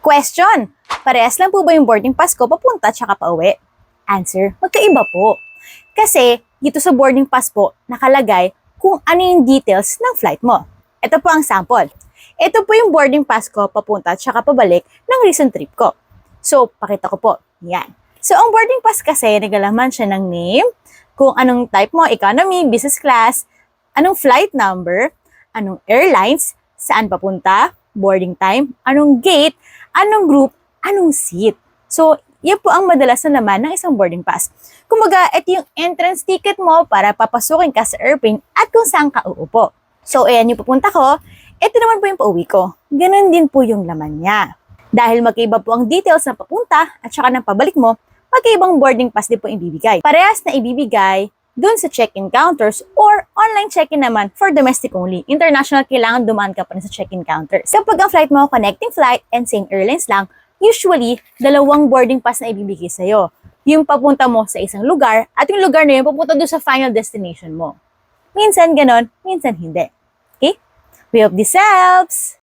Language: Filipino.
Question! Parehas lang po ba yung boarding pass ko papunta at saka pauwi? Answer, magkaiba po. Kasi dito sa boarding pass po, nakalagay kung ano yung details ng flight mo. Ito po ang sample. Ito po yung boarding pass ko papunta at saka pabalik ng recent trip ko. So, pakita ko po. Yan. So, ang boarding pass kasi, nagalaman siya ng name, kung anong type mo, economy, business class, anong flight number, anong airlines, saan papunta, boarding time, anong gate, anong group, anong seat. So, yan po ang madalas na laman ng isang boarding pass. Kumbaga, ito yung entrance ticket mo para papasukin ka sa airplane at kung saan ka uupo. So, ayan yung pupunta ko. Ito naman po yung pauwi ko. Ganon din po yung laman niya. Dahil magkaiba po ang details ng papunta at saka ng pabalik mo, magkaibang boarding pass din po ibibigay. Parehas na ibibigay dun sa check-in counters or online check-in naman for domestic only. International, kailangan dumaan ka pa rin sa check-in counters. Kapag ang flight mo, connecting flight and same airlines lang, usually, dalawang boarding pass na ibibigay sa'yo. Yung papunta mo sa isang lugar at yung lugar na yun papunta doon sa final destination mo. Minsan ganon, minsan hindi. Okay? We hope this helps!